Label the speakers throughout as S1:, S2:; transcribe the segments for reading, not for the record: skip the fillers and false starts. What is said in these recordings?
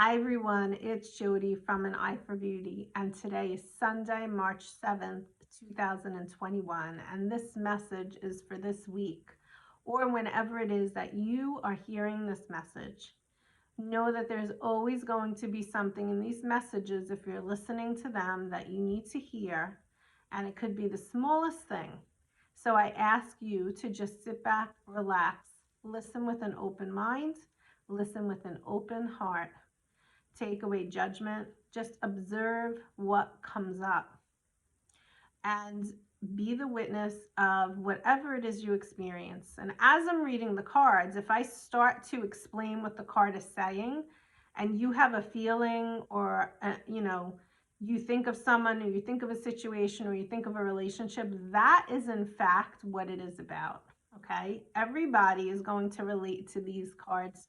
S1: Hi everyone, it's Jody from An Eye for Beauty, and today is Sunday, March 7th, 2021, and this message is for this week, or whenever it is that you are hearing this message. Know that there's always going to be something in these messages, if you're listening to them, that you need to hear, and it could be the smallest thing. So I ask you to just sit back, relax, listen with an open mind, listen with an open heart. Take away judgment, just observe what comes up and be the witness of whatever it is you experience. And as I'm reading the cards, if I start to explain what the card is saying and you have a feeling or, you think of someone or you think of a situation or you think of a relationship, that is in fact what it is about. Okay? Everybody is going to relate to these cards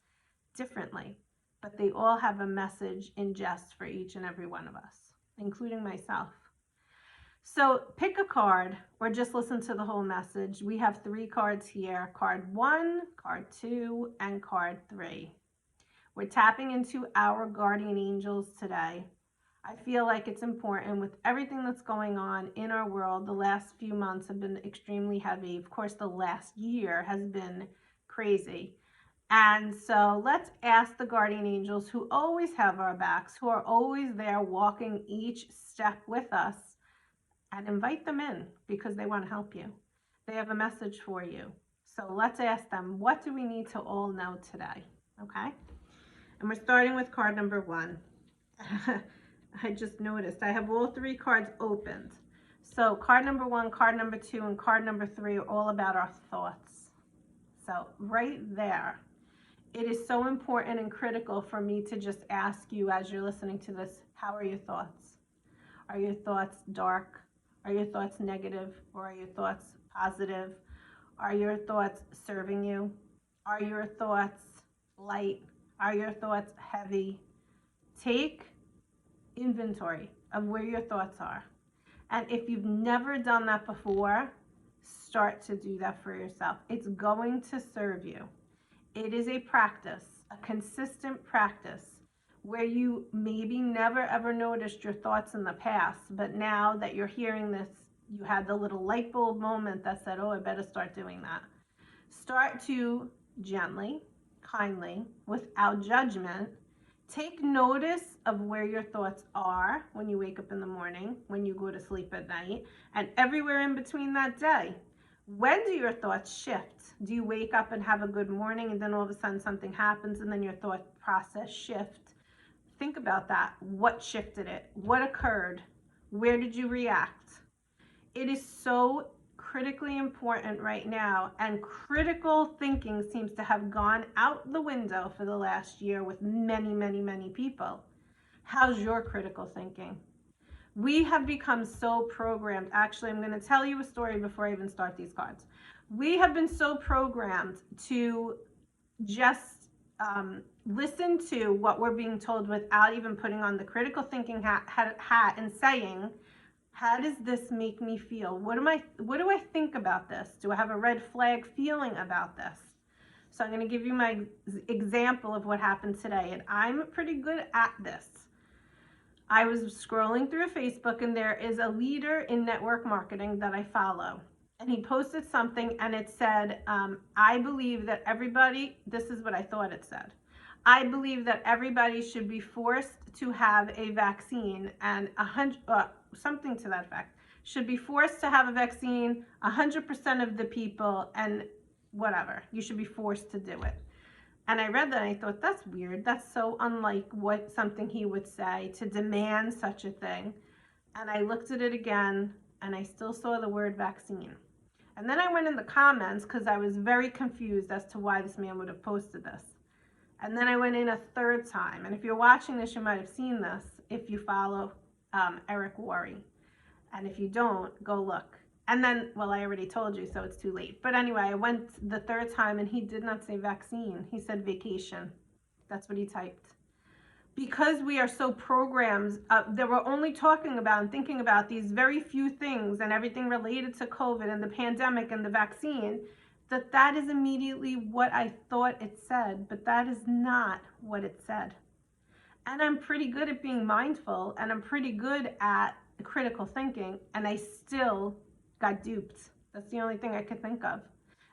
S1: differently, but they all have a message in jest for each and every one of us, including myself. So pick a card or just listen to the whole message. We have 3 cards here: card 1, card 2, and card 3. We're tapping into our guardian angels today. I feel like it's important with everything that's going on in our world. The last few months have been extremely heavy. Of course, the last year has been crazy. And so let's ask the guardian angels, who always have our backs, who are always there walking each step with us, and invite them in because they want to help you. They have a message for you. So let's ask them, what do we need to all know today? Okay? And we're starting with card number 1. I just noticed I have all 3 cards opened. So card number 1, card number 2, and card number 3 are all about our thoughts. So right there, it is so important and critical for me to just ask you as you're listening to this, how are your thoughts? Are your thoughts dark? Are your thoughts negative? Or are your thoughts positive? Are your thoughts serving you? Are your thoughts light? Are your thoughts heavy? Take inventory of where your thoughts are. And if you've never done that before, start to do that for yourself. It's going to serve you. It is a practice, a consistent practice, where you maybe never ever noticed your thoughts in the past, but now that you're hearing this, you had the little light bulb moment that said, oh, I better start doing that. Start to gently, kindly, without judgment, take notice of where your thoughts are when you wake up in the morning, when you go to sleep at night, and everywhere in between that day. When do your thoughts shift? Do you wake up and have a good morning and then all of a sudden something happens and then your thought process shift? Think about that. What shifted it? What occurred? Where did you react? It is so critically important right now, and critical thinking seems to have gone out the window for the last year with many, many, many people. How's your critical thinking? We have become so programmed. Actually, I'm going to tell you a story before I even start these cards. We have been so programmed to just listen to what we're being told without even putting on the critical thinking hat and saying, how does this make me feel? What do I think about this? Do I have a red flag feeling about this? So I'm going to give you my example of what happened today, and I'm pretty good at this. I was scrolling through Facebook, and there is a leader in network marketing that I follow. And he posted something, and it said, I believe that everybody, this is what I thought it said. I believe that everybody should be forced to have a vaccine, and something to that effect, should be forced to have a vaccine, 100% of the people, and whatever. You should be forced to do it. And I read that and I thought, that's weird. That's so unlike what something he would say, to demand such a thing. And I looked at it again and I still saw the word vaccine. And then I went in the comments because I was very confused as to why this man would have posted this. And then I went in a third time. And if you're watching this, you might have seen this if you follow Eric Worre. And if you don't, go look. And then, well, I already told you, so it's too late. But anyway, I went the third time and he did not say vaccine. He said vacation. That's what he typed. Because we are so programmed that we're only talking about and thinking about these very few things and everything related to COVID and the pandemic and the vaccine, that is immediately what I thought it said, but that is not what it said. And I'm pretty good at being mindful, and I'm pretty good at critical thinking, and I still got duped. That's the only thing I could think of.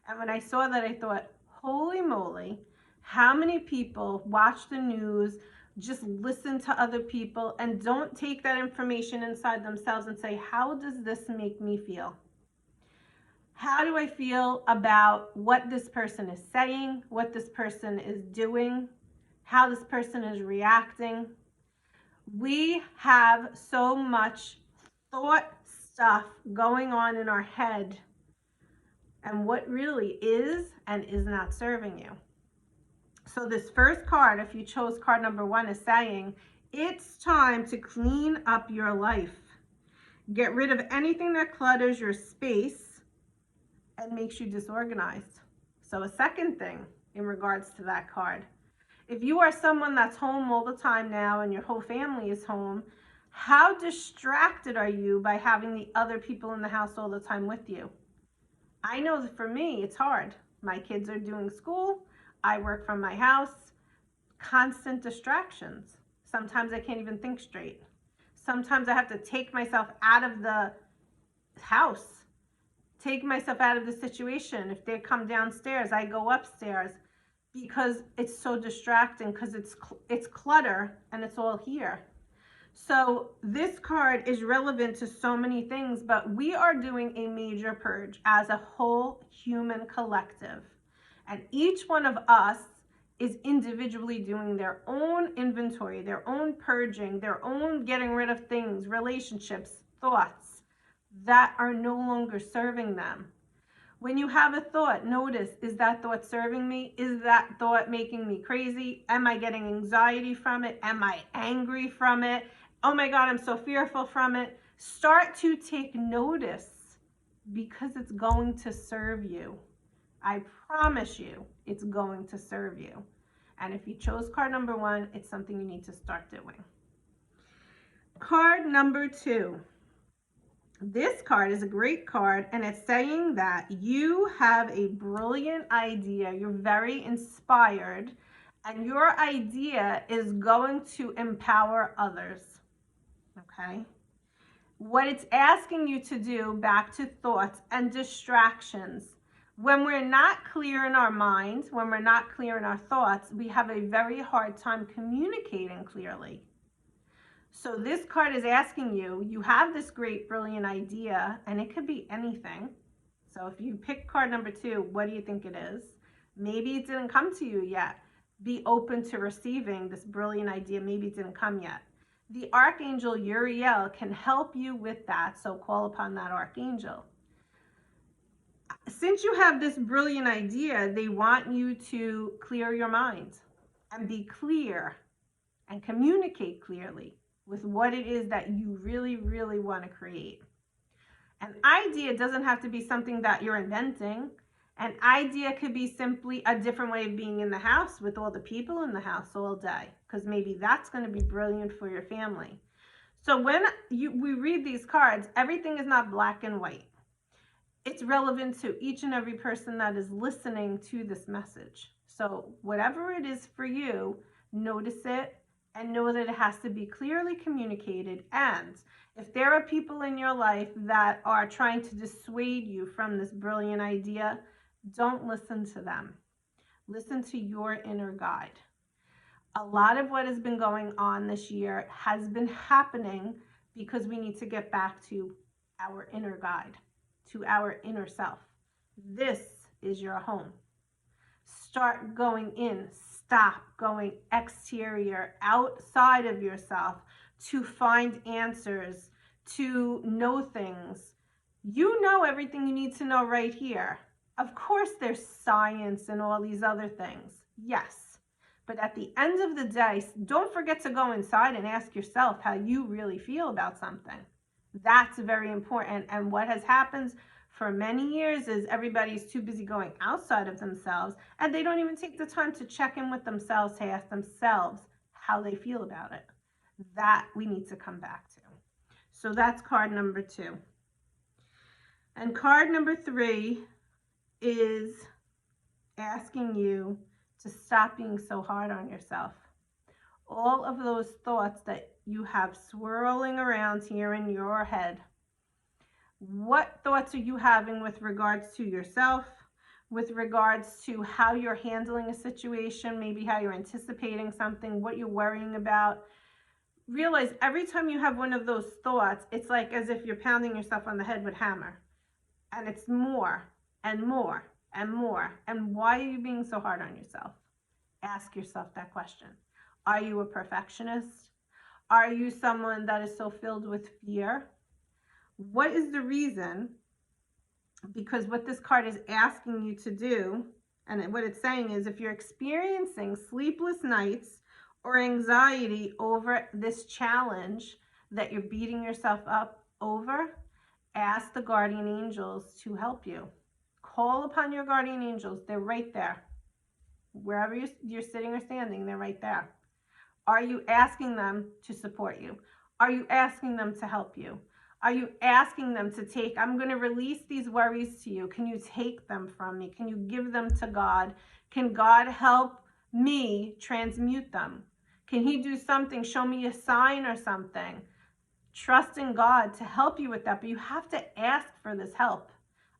S1: And when I saw that, I thought, holy moly, how many people watch the news, just listen to other people, and don't take that information inside themselves and say, how does this make me feel? How do I feel about what this person is saying, what this person is doing, how this person is reacting? We have so much thought stuff going on in our head, and what really is and is not serving you. So this first card, if you chose card number 1, is saying it's time to clean up your life. Get rid of anything that clutters your space and makes you disorganized. So a second thing in regards to that card, if you are someone that's home all the time now and your whole family is home, how distracted are you by having the other people in the house all the time with you? I know that for me, it's hard. My kids are doing school. I work from my house. Constant distractions. Sometimes I can't even think straight. Sometimes I have to take myself out of the house, take myself out of the situation. If they come downstairs, I go upstairs because it's so distracting, because it's clutter and it's all here. So this card is relevant to so many things, but we are doing a major purge as a whole human collective. And each one of us is individually doing their own inventory, their own purging, their own getting rid of things, relationships, thoughts that are no longer serving them. When you have a thought, notice, is that thought serving me? Is that thought making me crazy? Am I getting anxiety from it? Am I angry from it? Oh my God, I'm so fearful from it. Start to take notice, because it's going to serve you. I promise you, it's going to serve you. And if you chose card number 1, it's something you need to start doing. Card number 2. This card is a great card, and it's saying that you have a brilliant idea. You're very inspired, and your idea is going to empower others. Okay? What it's asking you to do, back to thoughts and distractions. When we're not clear in our minds, when we're not clear in our thoughts, we have a very hard time communicating clearly. So this card is asking you, you have this great, brilliant idea, and it could be anything. So if you pick card number 2, what do you think it is? Maybe it didn't come to you yet. Be open to receiving this brilliant idea. Maybe it didn't come yet. The Archangel Uriel can help you with that, so call upon that Archangel. Since you have this brilliant idea, they want you to clear your mind and be clear and communicate clearly with what it is that you really, really want to create. An idea doesn't have to be something that you're inventing. An idea could be simply a different way of being in the house with all the people in the house all day, because maybe that's going to be brilliant for your family. So when we read these cards, everything is not black and white. It's relevant to each and every person that is listening to this message. So whatever it is for you, notice it and know that it has to be clearly communicated. And if there are people in your life that are trying to dissuade you from this brilliant idea, don't listen to them. Listen to your inner guide. A lot of what has been going on this year has been happening because we need to get back to our inner guide, to our inner self. This is your home. Start going in. Stop going exterior, outside of yourself, to find answers, to know things. You know everything you need to know right here. Of course, there's science and all these other things. Yes. But at the end of the day, don't forget to go inside and ask yourself how you really feel about something. That's very important. And what has happened for many years is everybody's too busy going outside of themselves, and they don't even take the time to check in with themselves, to ask themselves how they feel about it. That we need to come back to. So that's card number 2. And card number 3 is asking you to stop being so hard on yourself. all of those thoughts that you have swirling around here in your head. What thoughts are you having with regards to yourself, with regards to how you're handling a situation, maybe how you're anticipating something, what you're worrying about? Realize every time you have one of those thoughts, it's like as if you're pounding yourself on the head with a hammer. And it's more and more and more. And why are you being so hard on yourself? Ask yourself that question. Are you a perfectionist? Are you someone that is so filled with fear? What is the reason? Because what this card is asking you to do, and what it's saying is, if you're experiencing sleepless nights or anxiety over this challenge that you're beating yourself up over, ask the guardian angels to help you. Call upon your guardian angels. They're right there. Wherever you're sitting or standing, they're right there. Are you asking them to support you? Are you asking them to help you? Are you asking them to take, I'm going to release these worries to you. Can you take them from me? Can you give them to God? Can God help me transmute them? Can he do something? Show me a sign or something. Trust in God to help you with that, but you have to ask for this help.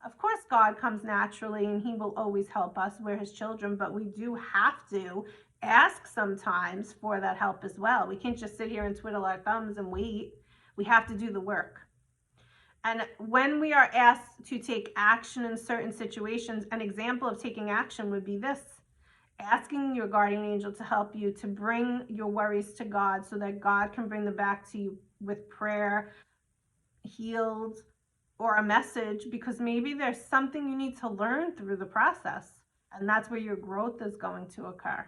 S1: Of course, God comes naturally and he will always help us. We're his children, but we do have to ask sometimes for that help as well. We can't just sit here and twiddle our thumbs and wait. We have to do the work. And when we are asked to take action in certain situations, an example of taking action would be this: asking your guardian angel to help you to bring your worries to God so that God can bring them back to you with prayer, healed, or a message, because maybe there's something you need to learn through the process, and that's where your growth is going to occur.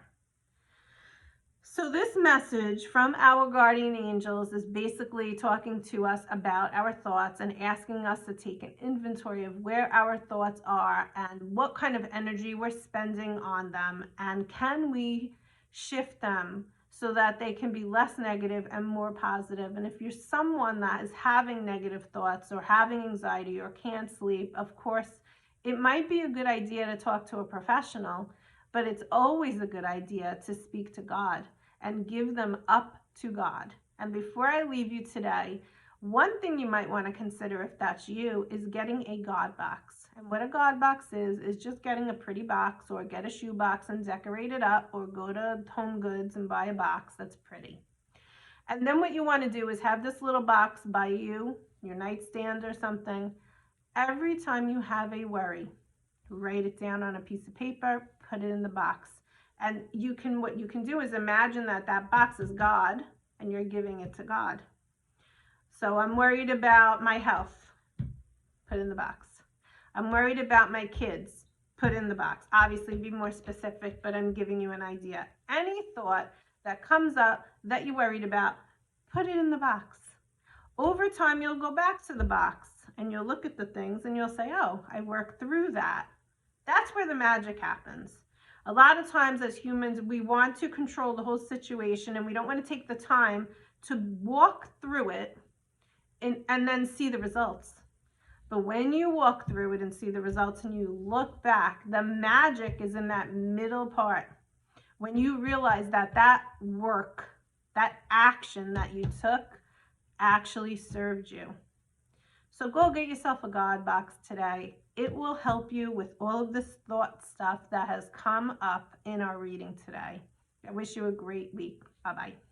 S1: So this message from our guardian angels is basically talking to us about our thoughts and asking us to take an inventory of where our thoughts are and what kind of energy we're spending on them, and can we shift them so that they can be less negative and more positive. And if you're someone that is having negative thoughts or having anxiety or can't sleep, of course, it might be a good idea to talk to a professional, but it's always a good idea to speak to God and give them up to God. And before I leave you today, one thing you might want to consider, if that's you, is getting a God box. And what a God box is just getting a pretty box, or get a shoe box and decorate it up, or go to Home Goods and buy a box that's pretty. And then what you want to do is have this little box by you, your nightstand or something. Every time you have a worry, write it down on a piece of paper, put it in the box. And what you can do is imagine that box is God and you're giving it to God. So I'm worried about my health, put in the box. I'm worried about my kids, put in the box. Obviously be more specific, but I'm giving you an idea. Any thought that comes up that you're worried about, put it in the box. Over time, you'll go back to the box and you'll look at the things and you'll say, oh, I worked through that. That's where the magic happens. A lot of times as humans, we want to control the whole situation and we don't want to take the time to walk through it and then see the results. But when you walk through it and see the results and you look back, the magic is in that middle part. When you realize that work, that action that you took actually served you. So go get yourself a God box today. It will help you with all of this thought stuff that has come up in our reading today. I wish you a great week. Bye-bye.